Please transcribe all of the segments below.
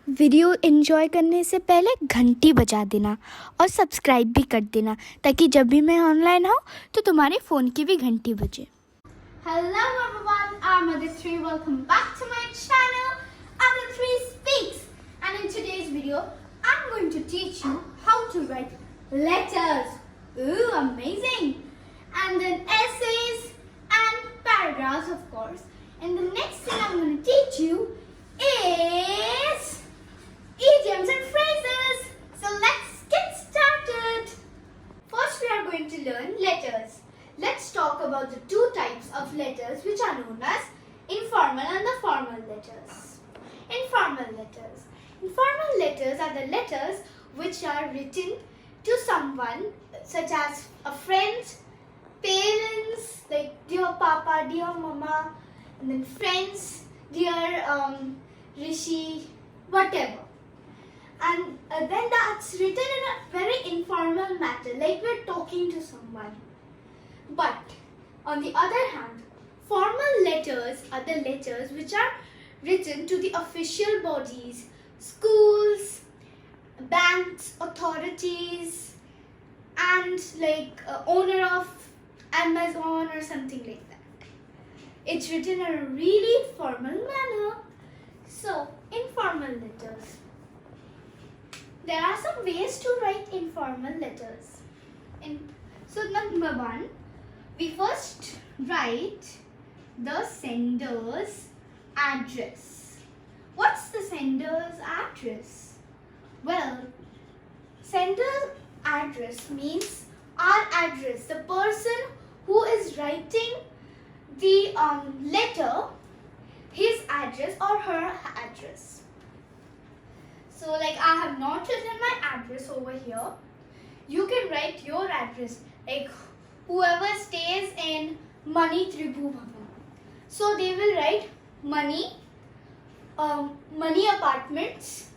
Video enjoy करने से पहले घंटी बजा देना और सब्सक्राइब भी कर देना ताकि जब भी मैं ऑनलाइन हूँ तो तुम्हारे फ़ोन की भी घंटी बजे। Hello everyone, I'm Aditri. Welcome back to my channel, Aditri Speaks. And in today's video, I'm going to teach you how to write letters. Ooh, amazing! And then essays and paragraphs, of course. And the next thing I'm going to teach you is idioms and phrases. So let's get started. First, we are going to learn letters. Let's talk about the two types of letters which are known as informal and the formal letters. Informal letters. Informal letters are the letters which are written to someone such as a friend, parents, like dear Papa, dear Mama, and then friends, dear Rishi, whatever. And then that's written in a very informal manner, like we're talking to someone. But on the other hand, formal letters are the letters which are written to the official bodies, schools, banks, authorities, and like owner of Amazon or something like that. It's written in a really formal manner. So, informal letters. There are some ways to write informal letters. So number one, we first write the sender's address. What's the sender's address? Well, sender's address means our address. The person who is writing the letter, his address or her address. So like I have not written my address over here. You can write your address, like whoever stays in Mani Tribhu Bhavan. So they will write Mani Apartments,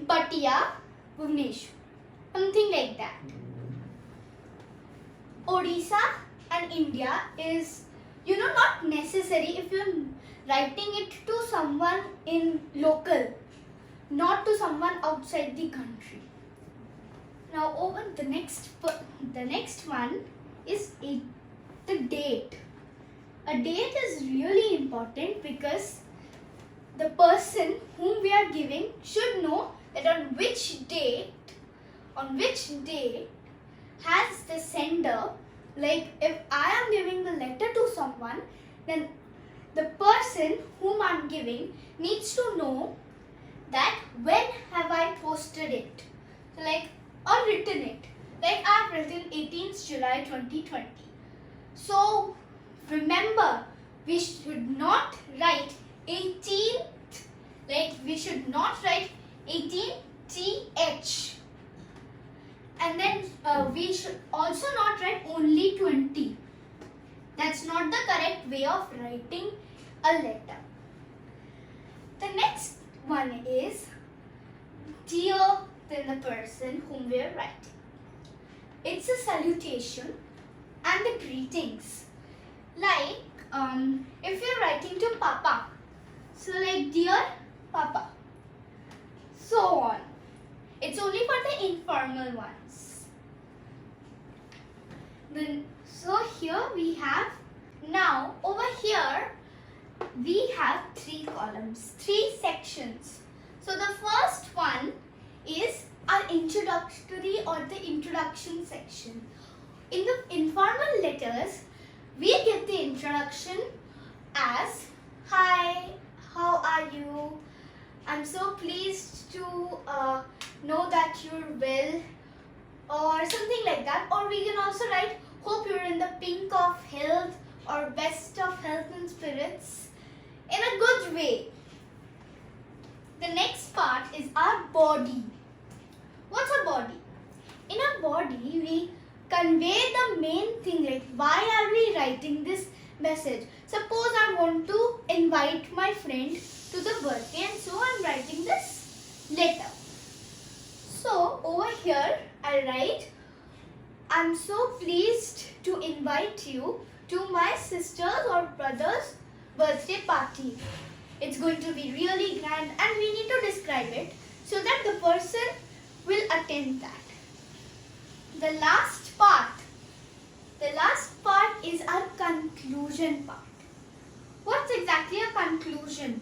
Patia, Bhubaneswar. Something like that. Odisha and India is, not necessary if you're writing it to someone in local, not to someone outside the country. Now over the next one is the date. A date is really important because the person whom we are giving should know that on which date has the sender, like if I am giving the letter to someone, then the person whom I am giving needs to know that when have I posted it, so like or written it. Like I have written 18th July 2020. So remember, we should not write 18th, like we should not write 18th. And then we should also not write only 20. That's not the correct way of writing a letter. The next one is dear than the person whom we are writing. It's a salutation and the greetings. Like if you're writing to Papa, so like dear Papa, so on. It's only for the informal ones. Then so here we have, now over here we have 3 columns, 3 sections. So the first one is our introductory or the introduction section. In the informal letters, we get the introduction as, hi, how are you? I'm so pleased to know that you're well, or something like that. Or we can also write, hope you're in the pink of health or best of health and spirits, in a good way. The next part is our body. What's a body? In a body, we convey the main thing, like why are we writing this message. Suppose I want to invite my friend to the birthday, and so I'm writing this letter. So over here I write, I'm so pleased to invite you to my sister's or brother's birthday party. It's It's going to be really grand and we need to describe it so that the person will attend that. The last part is our conclusion part. What's exactly a conclusion?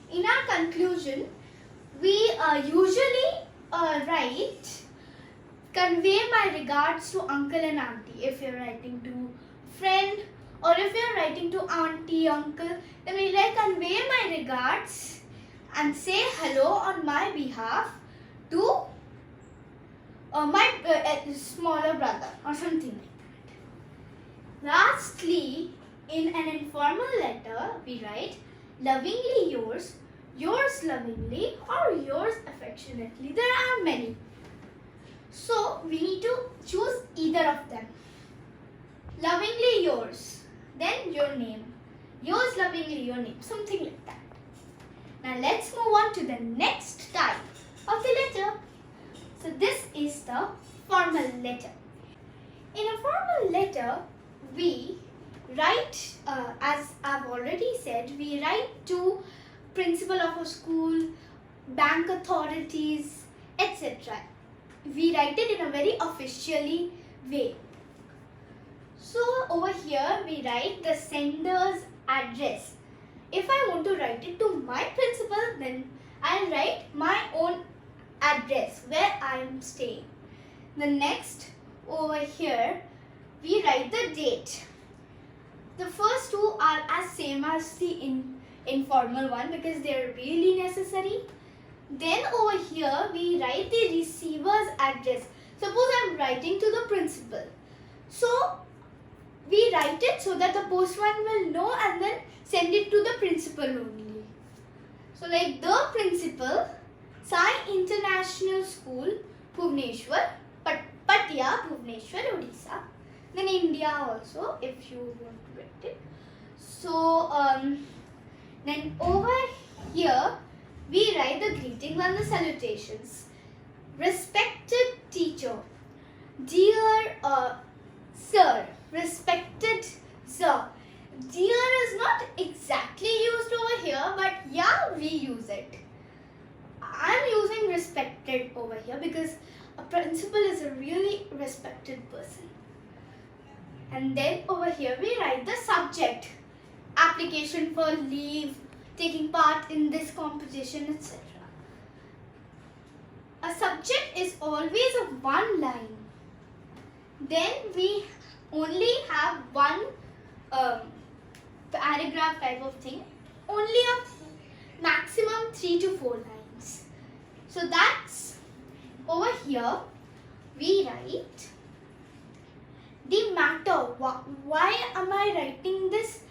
In our conclusion, we usually write, convey my regards to uncle and auntie. If you're writing to friend or if you're writing to auntie, uncle, then we like convey my regards and say hello on my behalf to my smaller brother or something like that. Lastly, in an informal letter, we write lovingly yours, yours lovingly, or yours affectionately. There are many. So we need to choose either of them. Lovingly yours, then your name. Yours lovingly your name, something like that. Now let's move on to the next type of the letter. So this is the formal letter. In a formal letter, we write, as I've already said, we write to principal of a school, bank authorities, etc. We write it in a very officially way. So over here we write the sender's address. If I want to write it to my principal, then I'll write my own address where I am staying. The next over here we write the date. The first two are as same as the informal one because they are really necessary. Then over here we write the receiver's address. Suppose I am writing to the principal. So we write it so that the postman will know and then send it to the principal only. So like the principal, Sai International School, Bhubaneswar, Patia, Bhubaneswar, Odisha. Then India also, if you want to write it. So then over here we write the greetings and the salutations. Respected teacher, dear sir, respected sir. Dear is not exactly used over here, but yeah, we use it. I'm using respected over here because a principal is a really respected person. And then over here we write the subject, application for leave, taking part in this competition, etc. A subject is always a one line. Then we only have one paragraph type of thing, only a maximum 3 to 4 lines. So that's over here we write the matter. Why am I writing this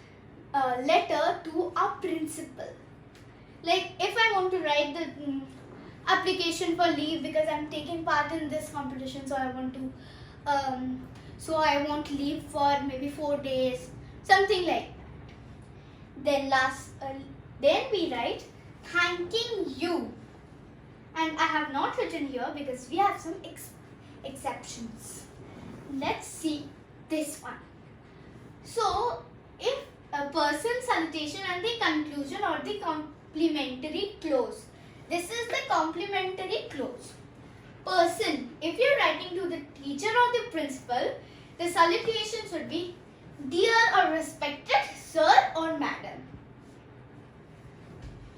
letter to a principal? Like if I want to write the application for leave because I'm taking part in this competition, so I want leave for maybe 4 days, something like that. Then we write thanking you, and I have not written here because we have some exceptions. Let's see this one. So if a person's salutation and the conclusion or the complimentary close. This is the complimentary close. Person, if you're writing to the teacher or the principal, the salutation should be dear or respected sir or madam.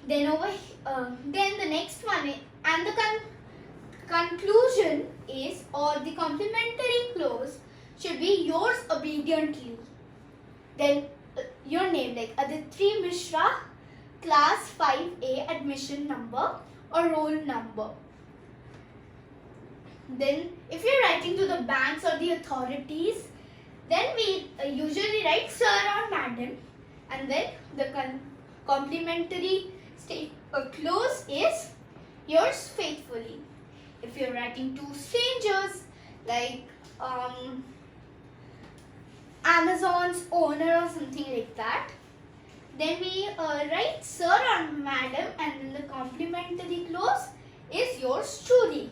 Then then the next one and the conclusion is, or the complimentary close should be yours obediently. Then your name, like Aditri Mishra, class 5A, admission number or roll number. Then if you're writing to the banks or the authorities, then we usually write sir or madam, and then the complimentary close is yours faithfully. If you're writing to strangers like Amazon's owner or something like that, then we write sir or madam, and then the complimentary close is yours truly.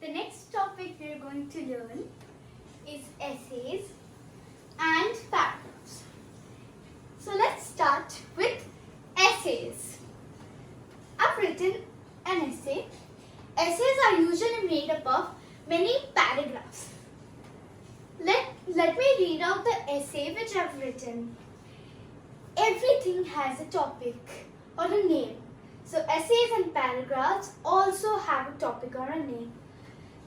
The next topic we are going to learn is essays and paragraphs. So let's start with many paragraphs. Let me read out the essay which I've written. Everything has a topic or a name. So essays and paragraphs also have a topic or a name.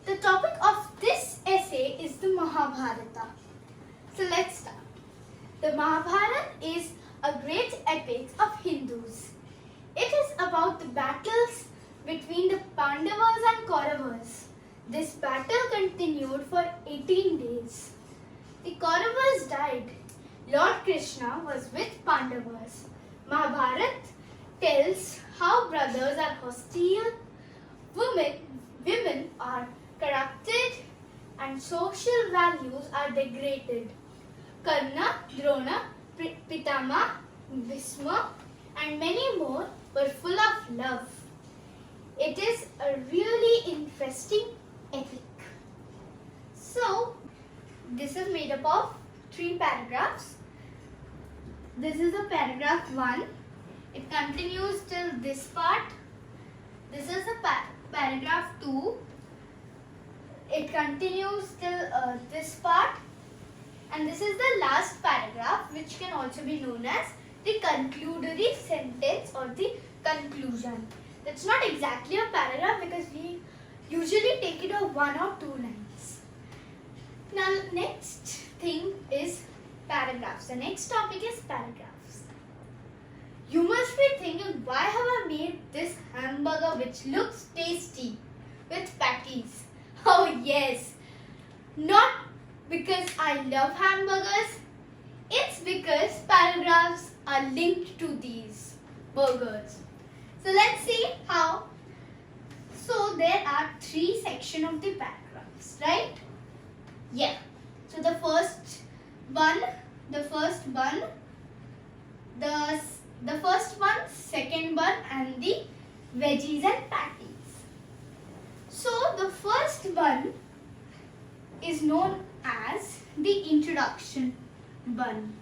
The topic of this essay is the Mahabharata. So let's start. The Mahabharata is a great epic of Hindus. It is about the battles between the Pandavas and Kauravas. This battle continued for 18 days. The Kauravas died. Lord Krishna was with Pandavas. Mahabharata tells how brothers are hostile, women are corrupted, and social values are degraded. Karna, Drona, Pitama, Bhisma, and many more were full of love. It is a really interesting epic. So, this is made up of 3 paragraphs. This is the paragraph 1. It continues till this part. This is the paragraph 2. It continues till this part. And this is the last paragraph, which can also be known as the conclusory sentence or the conclusion. That's not exactly a paragraph because we usually take it as 1 or 2 lines. Now, next thing is paragraphs. The next topic is paragraphs. You must be thinking, why have I made this hamburger which looks tasty with patties? Oh yes, not because I love hamburgers, it's because paragraphs are linked to these burgers. So let's see how. So there are 3 sections of the paragraphs, right? Yeah. So the first one, second one, and the veggies and patties. So the first one is known as the introduction bun.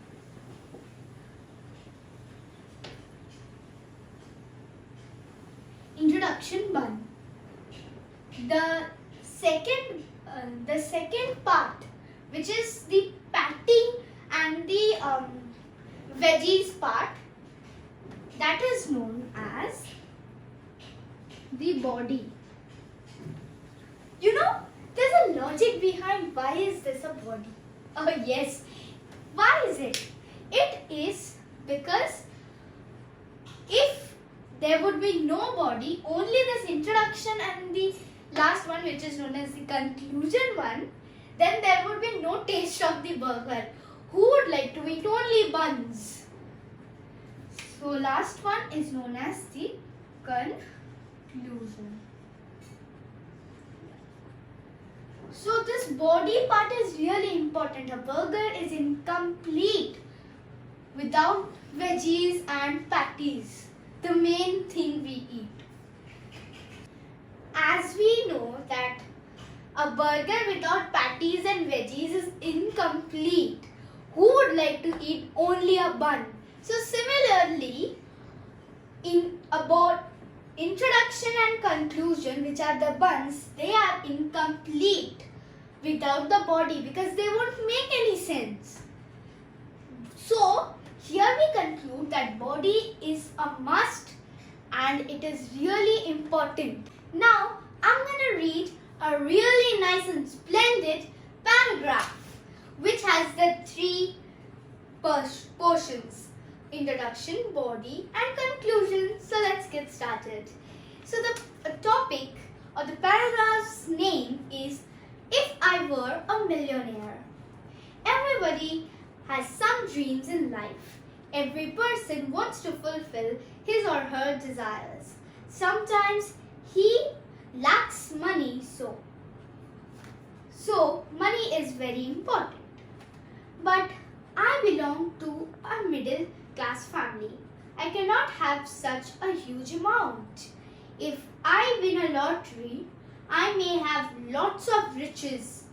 Introduction bun. The second part, which is the patty and the veggies part, that is known as the body. You know, there's a logic behind why is this a body. Oh yes, why is it? It is because if there would be no body, only this introduction and the last one, which is known as the conclusion one, then there would be no taste of the burger. Who would like to eat only buns? So last one is known as the conclusion. So this body part is really important. A burger is incomplete without veggies and patties, the main thing we eat. As we know that a burger without patties and veggies is incomplete, who would like to eat only a bun? So similarly, in about introduction and conclusion, which are the buns, they are incomplete without the body because they won't make any sense. So here we conclude that body is a must and it is really important. Now I'm going to read a really nice and splendid paragraph which has the 3 portions: introduction, body and conclusion. So let's get started. So the topic or the paragraph's name is If I Were a Millionaire. Everybody has some dreams in life. Every person wants to fulfill his or her desires. Sometimes he lacks money, so money is very important. But I belong to a middle class family. I cannot have such a huge amount. If I win a lottery, I may have lots of riches.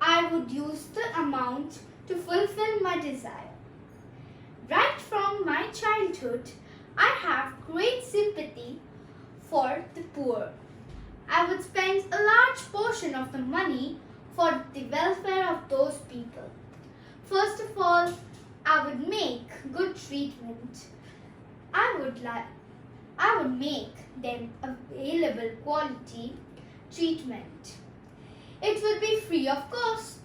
I would use the amount to fulfill my desire. Right from my childhood, I have great sympathy for the poor. I would spend a large portion of the money for the welfare of those people. First of all, I would make good treatment. I would make them available quality treatment. It would be free of cost.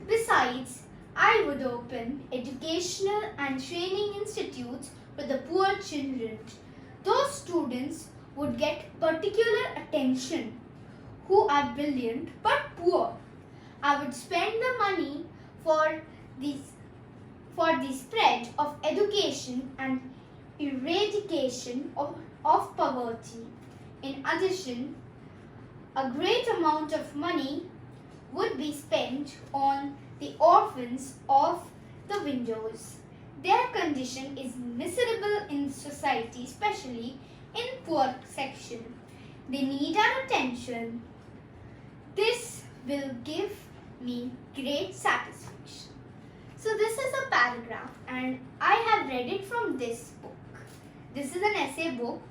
Besides, I would open educational and training institutes for the poor children. Those students would get particular attention who are brilliant but poor. I would spend the money for the spread of education and eradication of poverty. In addition, a great amount of money would be spent on the orphans of the widows. Their condition is miserable in society, especially in poor section. They need our attention. This will give me great satisfaction. So this is a paragraph and I have read it from this book. This is an essay book.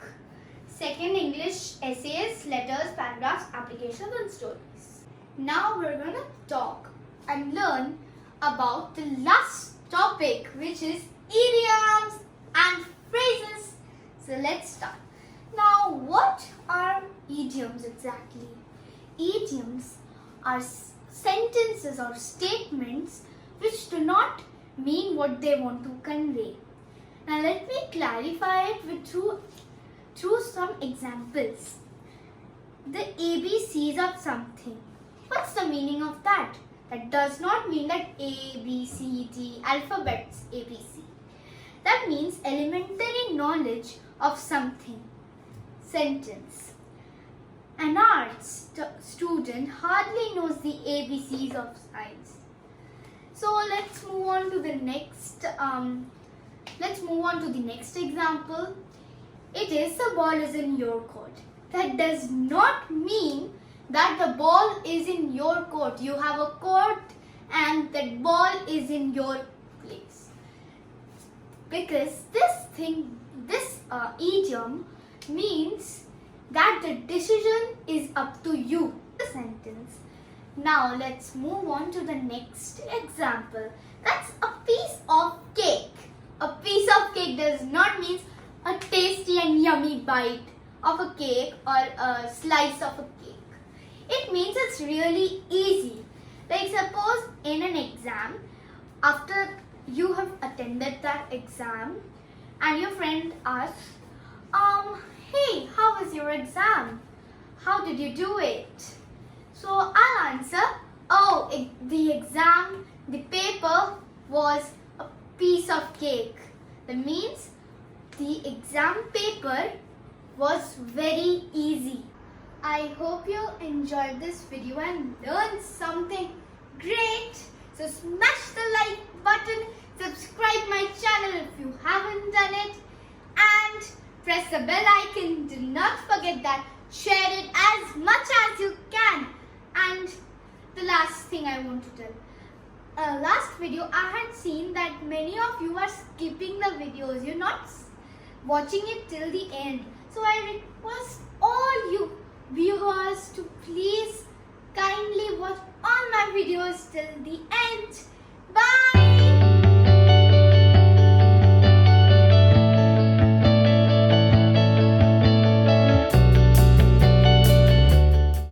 Second English essays, letters, paragraphs, applications and stories. Now we're going to talk and learn about the last topic, which is idioms and phrases. So let's start. Now what are idioms exactly? Idioms are sentences or statements which do not mean what they want to convey. Now let me clarify it through some examples. The ABCs of something. What's the meaning of that? That does not mean that A, B, C, D, alphabets ABC. That means elementary knowledge of something. Sentence. An arts student hardly knows the ABCs of science. So let's move on to the next. Example. It is the ball is in your court. That does not mean that the ball is in your court. You have a court and that ball is in your place. Because this idiom means that the decision is up to you. The sentence. Now let's move on to the next example. That's a piece of cake. A piece of cake does not mean a tasty and yummy bite of a cake or a slice of a cake. It means it's really easy. Like suppose in an exam, after you have attended that exam and your friend asks, hey, how was your exam? How did you do it? So I'll answer, the paper was a piece of cake. That means the exam paper was very easy. I hope you enjoyed this video and learned something great. So smash the like button, subscribe my channel if you haven't done it, and press the bell icon. Do not forget that. Share it as much as you can. And the last thing I want to tell. Last video I had seen that many of you are skipping the videos. You're not watching it till the end. So I request all you viewers to please kindly watch all my videos till the end. Bye!